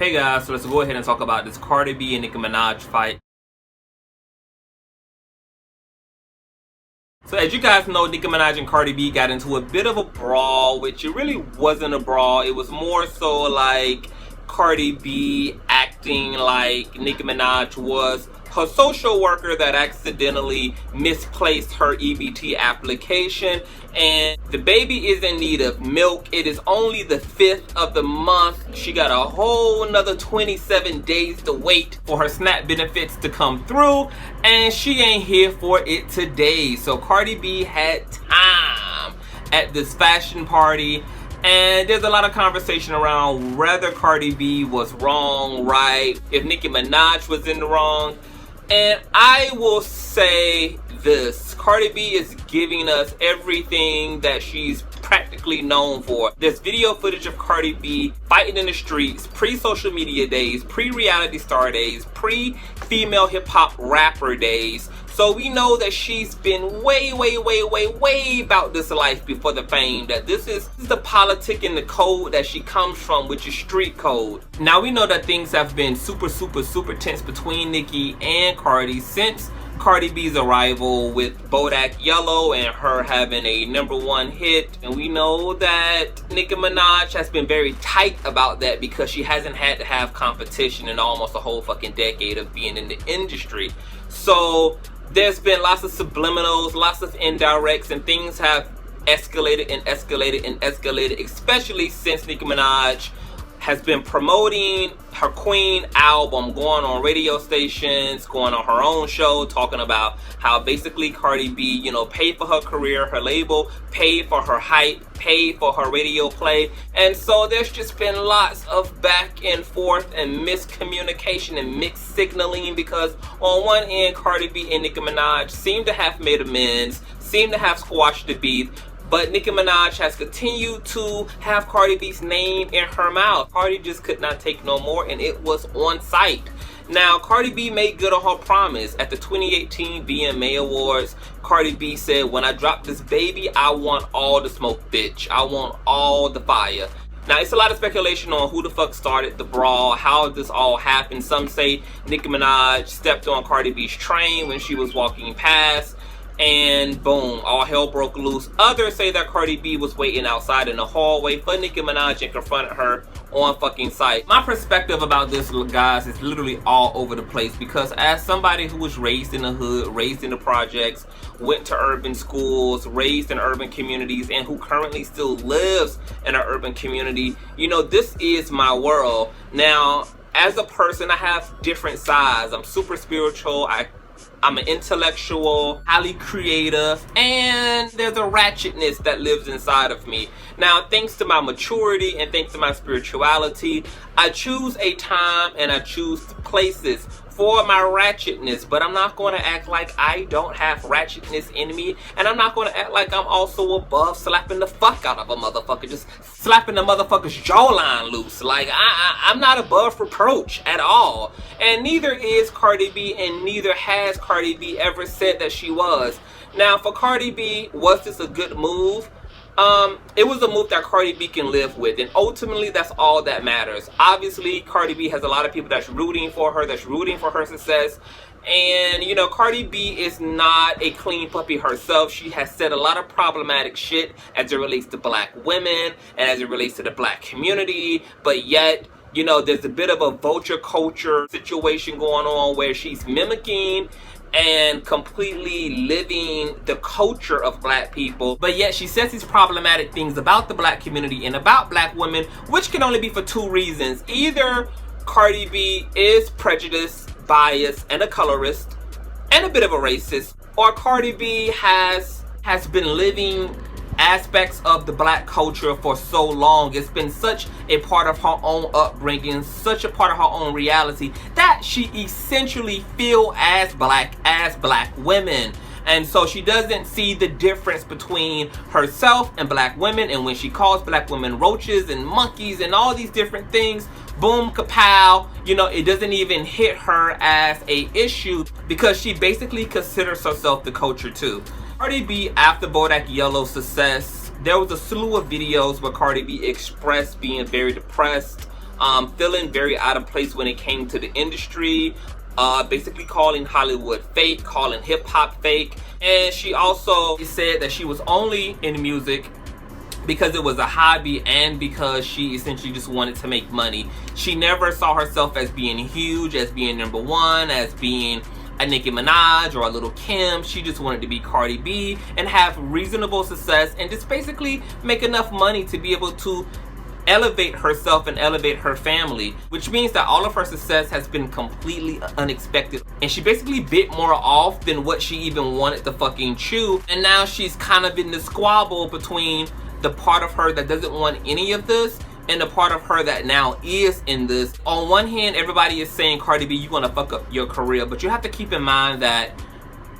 Hey guys, so let's go ahead and talk about this Cardi B and Nicki Minaj fight. So as you guys know, Nicki Minaj and Cardi B got into a bit of a brawl, which it really wasn't a brawl. It was more so like Cardi B acting like Nicki Minaj was her social worker that accidentally misplaced her EBT application, and the baby is in need of milk. It is only the 5th of the month. She got a whole another 27 days to wait for her SNAP benefits to come through, and she ain't here for it today. So Cardi B had time at this fashion party, and there's a lot of conversation around whether Cardi B was wrong, right, if Nicki Minaj was in the wrong. And I will say this, Cardi B is giving us everything that she's practically known for. There's video footage of Cardi B fighting in the streets, pre-social media days, pre-reality star days, pre-female hip-hop rapper days. So we know that she's been way about this life before the fame. That this is the politic and the code that she comes from, which is street code. Now we know that things have been super tense between Nicki and Cardi since Cardi B's arrival with Bodak Yellow and her having a #1 hit. And we know that Nicki Minaj has been very tight about that because she hasn't had to have competition in almost a whole fucking decade of being in the industry. So there's been lots of subliminals, lots of indirects, and things have escalated, especially since Nicki Minaj has been promoting her Queen album, going on radio stations, going on her own show, talking about how basically Cardi B, you know, paid for her career, her label, paid for her hype, paid for her radio play. And so there's just been lots of back and forth and miscommunication and mixed signaling, because on one end, Cardi B and Nicki Minaj seem to have made amends, seem to have squashed the beef, but Nicki Minaj has continued to have Cardi B's name in her mouth. Cardi just could not take no more, and it was on site. Now, Cardi B made good on her promise. At the 2018 VMA Awards, Cardi B said, "When I drop this baby, I want all the smoke, bitch. I want all the fire." Now, it's a lot of speculation on who the fuck started the brawl, how this all happened. Some say Nicki Minaj stepped on Cardi B's train when she was walking past, and boom, all hell broke loose. Others say that Cardi B was waiting outside in the hallway for Nicki Minaj and confronted her on fucking site. My perspective about this, guys, is literally all over the place, because as somebody who was raised in the hood, raised in the projects, went to urban schools, raised in urban communities, and who currently still lives in an urban community, you know, this is my world. Now, as a person, I have different sides. I'm super spiritual. I'm an intellectual, highly creative, and there's a ratchetness that lives inside of me. Now, thanks to my maturity and thanks to my spirituality, I choose a time and I choose places for my ratchetness, but I'm not going to act like I don't have ratchetness in me, and I'm not going to act like I'm also above slapping the fuck out of a motherfucker, just slapping the motherfucker's jawline loose. Like, I'm not above reproach at all, and neither is Cardi B, and neither has Cardi B ever said that she was. Now, for Cardi B, was this a good move? It was a move that Cardi B can live with, and ultimately that's all that matters. Obviously, Cardi B has a lot of people that's rooting for her, that's rooting for her success, and you know, Cardi B is not a clean puppy herself. She has said a lot of problematic shit as it relates to black women and as it relates to the black community, but yet, you know, there's a bit of a vulture culture situation going on where she's mimicking and completely living the culture of black people, but yet she says these problematic things about the black community and about black women, which can only be for two reasons. Either Cardi B is prejudiced, biased, and a colorist, and a bit of a racist, or Cardi B has been living aspects of the black culture for so long. It's been such a part of her own upbringing, such a part of her own reality, that she essentially feels as black women. And so she doesn't see the difference between herself and black women, and when she calls black women roaches and monkeys and all these different things, boom, kapow, you know, it doesn't even hit her as a issue, because she basically considers herself the culture too. Cardi B, after Bodak Yellow's success, there was a slew of videos where Cardi B expressed being very depressed, feeling very out of place when it came to the industry, basically calling Hollywood fake, calling hip-hop fake. And she also said that she was only in music because it was a hobby and because she essentially just wanted to make money. She never saw herself as being huge, as being #1, as being a Nicki Minaj or a Little Kim. She just wanted to be Cardi B and have reasonable success and just basically make enough money to be able to elevate herself and elevate her family, which means that all of her success has been completely unexpected, and she basically bit more off than what she even wanted to fucking chew. And now she's kind of in the squabble between the part of her that doesn't want any of this and the part of her that now is in this. On one hand, everybody is saying, Cardi B, you want to fuck up your career, but you have to keep in mind that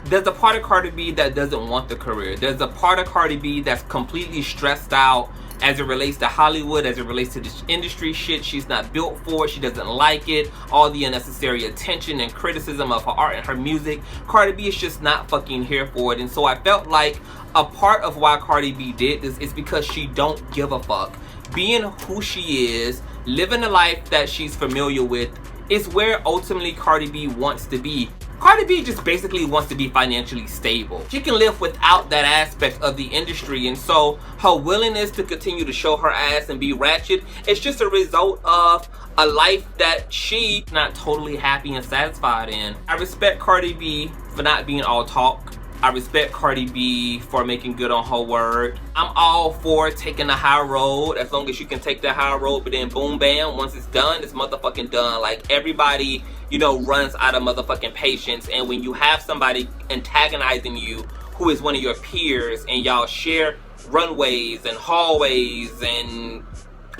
there's a part of Cardi B that doesn't want the career. There's a part of Cardi B that's completely stressed out as it relates to Hollywood, as it relates to this industry shit. She's not built for it. She doesn't like it. All the unnecessary attention and criticism of her art and her music. Cardi B is just not fucking here for it. And so I felt like a part of why Cardi B did this is because she don't give a fuck. Being who she is, living the life that she's familiar with, is where ultimately Cardi B wants to be. Cardi B just basically wants to be financially stable. She can live without that aspect of the industry, and so her willingness to continue to show her ass and be ratchet is just a result of a life that she's not totally happy and satisfied in. I respect Cardi B for not being all talk. I respect Cardi B for making good on her word. I'm all for taking the high road as long as you can take the high road, but then boom bam, once it's done, it's motherfucking done. Like, everybody, you know, runs out of motherfucking patience, and when you have somebody antagonizing you who is one of your peers and y'all share runways and hallways and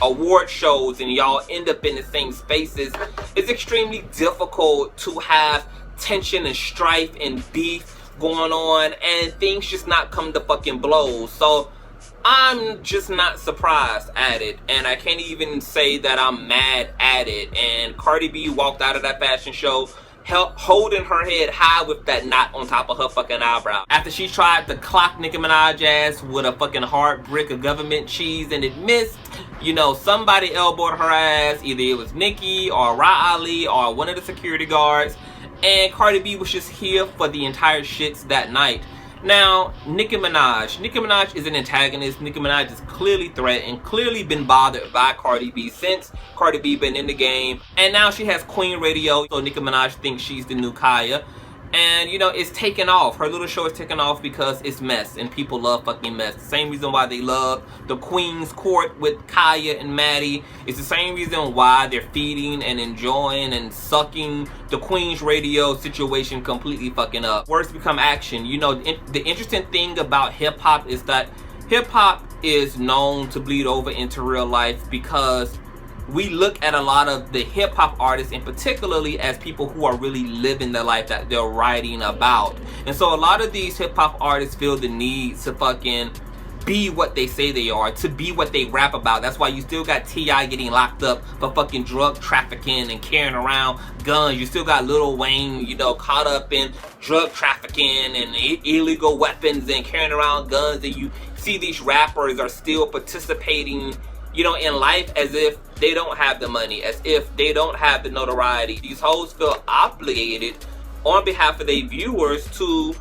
award shows and y'all end up in the same spaces, it's extremely difficult to have tension and strife and beef going on and things just not come to fucking blows. So I'm just not surprised at it, and I can't even say that I'm mad at it. And Cardi B walked out of that fashion show holding her head high with that knot on top of her fucking eyebrow after she tried to clock Nicki Minaj ass with a fucking hard brick of government cheese and it missed. You know, somebody elbowed her ass. Either it was Nicki or Ra Ali or one of the security guards, and Cardi B was just here for the entire shits that night. Now, Nicki Minaj is an antagonist. Nicki Minaj is clearly threatened, clearly been bothered by Cardi B since Cardi B been in the game. And now she has Queen Radio, so Nicki Minaj thinks she's the new Kaya. And, you know, it's taken off. Her little show is taken off because it's mess, and people love fucking mess. The same reason why they love the Queen's Court with Kaya and Maddie. It's the same reason why they're feeding and enjoying and sucking the Queen's Radio situation completely fucking up. Words become action. You know, the interesting thing about hip-hop is that hip-hop is known to bleed over into real life because we look at a lot of the hip-hop artists, and particularly as people who are really living the life that they're writing about. And so a lot of these hip-hop artists feel the need to fucking be what they say they are, to be what they rap about. That's why you still got T.I. getting locked up for fucking drug trafficking and carrying around guns. You still got Lil Wayne, you know, caught up in drug trafficking and illegal weapons and carrying around guns. And you see these rappers are still participating, you know, in life as if they don't have the money, as if they don't have the notoriety. These hoes feel obligated on behalf of their viewers to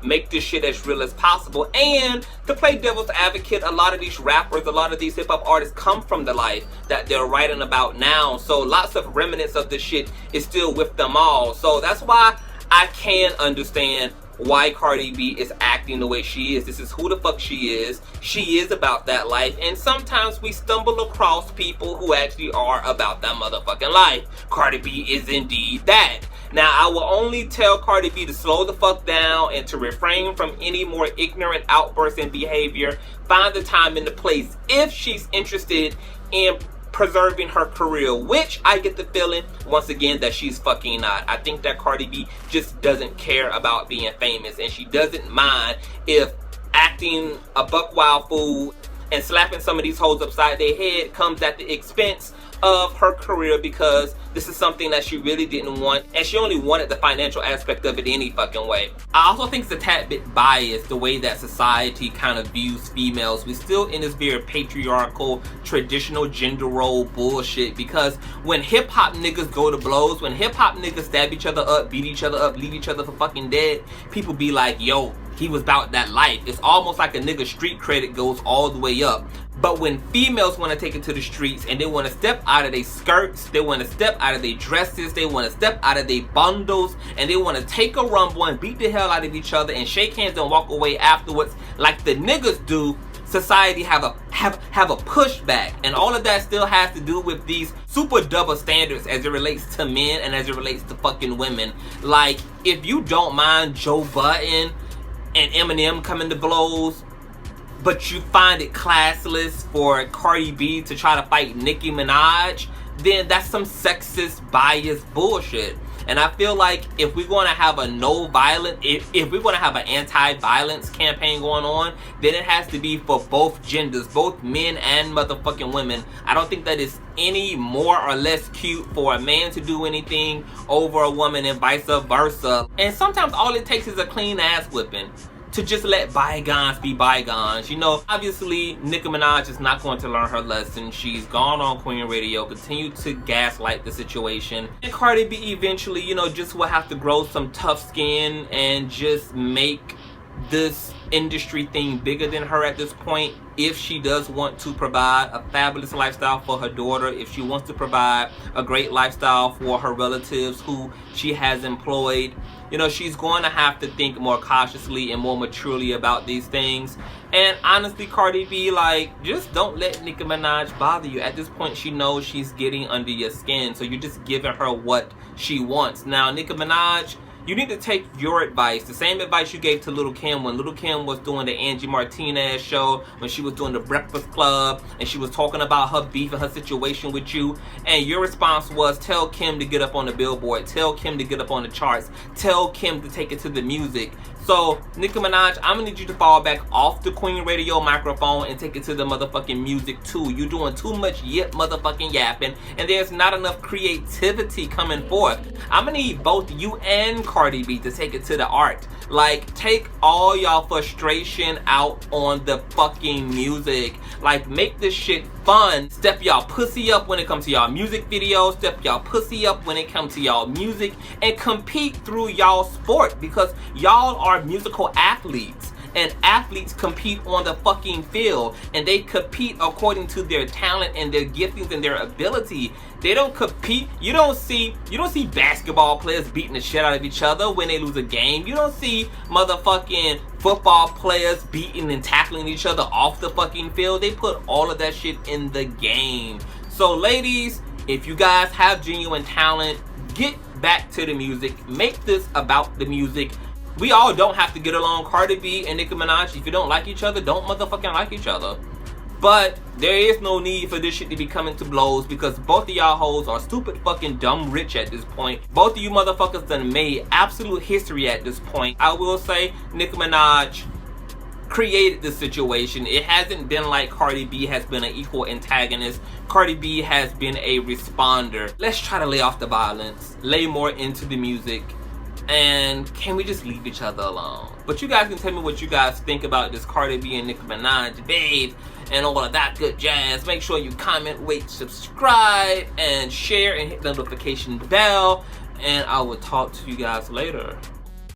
make this shit as real as possible. And to play devil's advocate, a lot of these rappers, a lot of these hip-hop artists come from the life that they're writing about now. So lots of remnants of this shit is still with them all. So that's why I can understand why Cardi B is acting the way she is. This is who the fuck she is. She is about that life, and sometimes we stumble across people who actually are about that motherfucking life. Cardi B is indeed that. Now, I will only tell Cardi B to slow the fuck down and to refrain from any more ignorant outbursts and behavior. Find the time and the place if she's interested in preserving her career, which I get the feeling once again that she's fucking not. I think that Cardi B just doesn't care about being famous, and she doesn't mind if acting a buck wild fool and slapping some of these hoes upside their head comes at the expense of her career because this is something that she really didn't want, and she only wanted the financial aspect of it any fucking way. I also think it's a tad bit biased the way that society kind of views females. We're still in this very patriarchal, traditional gender role bullshit, because when hip-hop niggas go to blows, when hip-hop niggas stab each other up, beat each other up, leave each other for fucking dead, people be like, yo, he was about that life. It's almost like a nigga street credit goes all the way up. But when females want to take it to the streets and they want to step out of their skirts, they want to step out of their dresses, they want to step out of their bundles, and they want to take a rumble and beat the hell out of each other and shake hands and walk away afterwards like the niggas do, society have a pushback. And all of that still has to do with these super double standards as it relates to men and as it relates to fucking women. Like, if you don't mind Joe Budden and Eminem coming to blows, but you find it classless for Cardi B to try to fight Nicki Minaj, then that's some sexist, biased bullshit. And I feel like if we're going to have a no violence, if we're going to have an anti-violence campaign going on, then it has to be for both genders, both men and motherfucking women. I don't think that is any more or less cute for a man to do anything over a woman and vice versa. And sometimes all it takes is a clean ass whipping to just let bygones be bygones. You know, obviously, Nicki Minaj is not going to learn her lesson. She's gone on Queen Radio, continued to gaslight the situation. And Cardi B eventually, you know, just will have to grow some tough skin and just make this industry thing bigger than her at this point, if she does want to provide a fabulous lifestyle for her daughter, if she wants to provide a great lifestyle for her relatives who she has employed. You know, she's going to have to think more cautiously and more maturely about these things. And honestly, Cardi B, like, just don't let Nicki Minaj bother you. At this point, she knows she's getting under your skin, so you're just giving her what she wants. Now, Nicki Minaj, you need to take your advice, the same advice you gave to Lil' Kim when Lil' Kim was doing the Angie Martinez show, when she was doing the Breakfast Club, and she was talking about her beef and her situation with you, and your response was, tell Kim to get up on the billboard, tell Kim to get up on the charts, tell Kim to take it to the music. So, Nicki Minaj, I'm gonna need you to fall back off the Queen Radio microphone and take it to the motherfucking music too. You're doing too much motherfucking yapping, and there's not enough creativity coming forth. I'm gonna need both you and Cardi B to take it to the art. Like, take all y'all frustration out on the fucking music. Like, make this shit fun. Step y'all pussy up when it comes to y'all music videos. Step y'all pussy up when it comes to y'all music. And compete through y'all sport, because y'all are musical athletes. And athletes compete on the fucking field, and they compete according to their talent and their giftings and their ability. They don't compete. You don't see basketball players beating the shit out of each other when they lose a game. You don't see motherfucking football players beating and tackling each other off the fucking field. They put all of that shit in the game. So ladies, if you guys have genuine talent, get back to the music. Make this about the music. We all don't have to get along. Cardi B and Nicki Minaj, if you don't like each other, don't motherfucking like each other. But there is no need for this shit to be coming to blows, because both of y'all hoes are stupid fucking dumb rich at this point. Both of you motherfuckers done made absolute history at this point. I will say Nicki Minaj created this situation. It hasn't been like Cardi B has been an equal antagonist. Cardi B has been a responder. Let's try to lay off the violence, lay more into the music, and can we just leave each other alone? But you guys can tell me what you guys think about this Cardi B and Nicki Minaj babe and all of that good jazz. Make sure you comment, rate, subscribe, and share, and hit the notification bell. And I will talk to you guys later.